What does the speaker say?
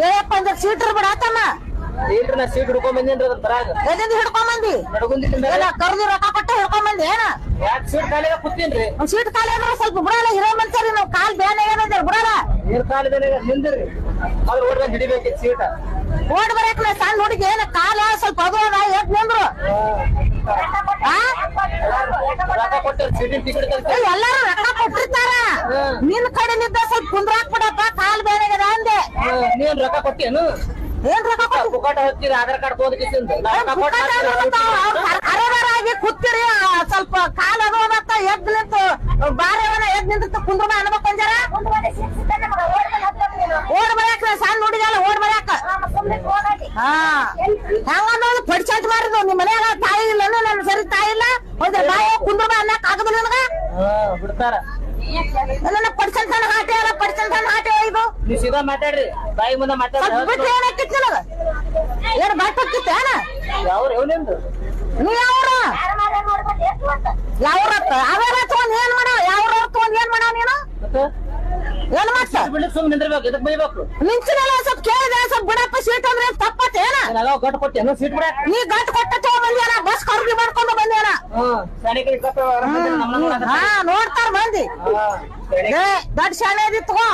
ಏಯಪ್ಪ ಅಂದ್ರ ಸೀಟ್ರ್ ಬಿಡಾತಮ್ಮ ಇಲ್ರಿ ನಾ ಸೀಟ್ ಹಿಡ್ಕೊಂಡ್ ಬಂದೇನ್ರಿ ಅದ್ರ ತರಾಗ ಎಲ್ಲಿಂದ ಹಿಡ್ಕೊಂಡ್ ಬಂದಿ ನಡಗುಂದಿಲ್ಲ ಎಲ್ಲ ಕರ್ದು ರೊಕ್ಕ ಕೊಟ್ಟು ಹಿಡ್ಕೊಂಡ್ ಬಂದಿ ಏನ ಯಾಕೆ ಸೀಟ್ ಖಾಲಿಯಾಗ ಕೂತೀನ್ರಿ ಸೀಟ್ ಖಾಲಿ ಅಂದ್ರೆ ಸ್ವಲ್ಪ ಬಿಡಲ್ಲ ಹಿರೋ ಮನ್ಸರಿ ನಾವ್ ಕಾಲ್ ಬೇನೆ ಏನಂದ್ರೆ ಬಿಡಲ್ಲ ನೀರ್ ಕಾಲದಲ್ಲಿ ನಿಂದ್ರಿ ಅದ್ರ ಓಡ್ ಬಂದ್ ಹಿಡಿಬೇಕಿತ್ತು ಸೀಟ ಓಡ್ ಬರಕ್ ನಾ ಸಣ್ಣ ಹುಡುಗಿ ಏನ ಕಾಲ ಸ್ವಲ್ಪ ಅದು ಅದ ಎಟ್ ನಿಂದ್ರು ರೊಕ್ಕ ಕೊಟ್ಟು ಸೀಟಿನ ಟಿಕೆಟ್ ತರ್ಸಿ ಎಲ್ಲಾರು ರೊಕ್ಕ ಕೊಟ್ಟಿರ್ತಾರ ನಿನ್ ಕಡೆಲಿದ್ದ ಸ್ವಲ್ಪ ಕುಂದ್ರಾಕ್ ಬಿಡಪ್ಪ ಕಾಲ್ ಬೇರೆ ಅದ ಅಂದೆ ನೀನ್ ರೊಕ್ಕ ಕೊಟ್ಟೇನು ಏನ್ ರೊಕ್ಕ ಕೊಟ್ಟು ಪುಕಾಟ ಹಚ್ಚಿರಿ ಆಧಾರ್ ಕಾರ್ಡ್ ತೋದಕಿಸಿಂದ ಅರೆಬರಾಗಿ ಕೂತಿರಿ ಸ್ವಲ್ಪ ಕಾಲ ಅದು ಅದತ್ತ ಎದ್ ನಿಂತು ಬಾರವನ ಎದ್ ನಿಂತ ಕುಂದ್ರ ಅನ್ಬೇಕು ಅಂಜಾರ ಓಡ್ ಬರಕ್ ಸಣ್ಣ ಹುಡುಗಲ್ಲ ಓಡ್ ಬರಕ್ ಹಾ ಹಂಗ ಪಡಿಸಂತ ಮಾರಿದ್ವು ನಿಮ್ ಮನ್ಯಾಗ ತಾಯಿ ಇಲ್ಲ ನನ್ ಸರಿ ತಾಯಿ ಇಲ್ಲ ಹೋದ್ರೆ ಬಾಯ ಕುಂದ್ರ ಅನ್ನಕ್ ಆಗದ ನನಗ ಬಿಡ್ತಾರ ನನ್ನ ಪಡಿಸಂತಾನ ಹಾಟೆ ಅಲ್ಲ ಪಡಿಸಂತಾನ ಹಾಟೆ ಇದು ನೀವ್ ಸೀದಾ ಮಾತಾಡ್ರಿ ಬಾಯಿ ಮುಂದೆ ಸ್ವಲ್ಪ ಬಿಟ್ಟು ಮಾತಾಡ್ರಿ ಏನಾಕಿತ್ ನನಗ ಏನ್ ಬಾಟ್ ಹೋಗಿತ್ತ ಏನ ಯಾವ್ರು ಎವ್ನಿಂದು ನೀ ಯಾವ್ರ ಯಾವ್ರತ್ತ ಅವೇನ ತಗೊಂಡ್ ಏನ್ ಮಾಡ ಯಾವ್ರ ತಗೊಂಡ್ ಏನ್ ಮಾಡ ನೀನು ಏನ್ ಮಾಡ್ತ ಬಿಡ್ಲಿಕ್ಕೆ ಸುಮ್ಮನೆ ನಿಂದಿರ್ಬೇಕು ಇದಕ್ ಬೈಬೇಕು ನಿಂಚಿನಲ್ಲ ಸ್ವಲ್ಪ ಕೇಳಿದೆ ಸ್ವಲ್ಪ ಬಿಡಪ್ಪ ಸೀಟ್ ಅಂದ್ರೆ ತಪ್ಪತ್ತ ಏನ ನಾವ್ ಗಟ್ಟು ಕೊಟ್ಟೇನು ಸೀಟ್ ಬಿಡ ನೀ ಗಟ್ ಕೊಟ್ಟ ತಗೊಂಡ್ ಬಂದ್ಯಾನ ಬಸ್ ಕರ್ದಿ ಮಾಡ್ಕೊಂಡು ಬಂದ್ಯಾನ ಸೈನಿಕರಿಗೆ ಹಾ ನೋಡ್ತಾರ ಮಂದಿ ಏ ದೊಡ್ಡ ಶಾಲೆ ಇದಿ ತಗೋ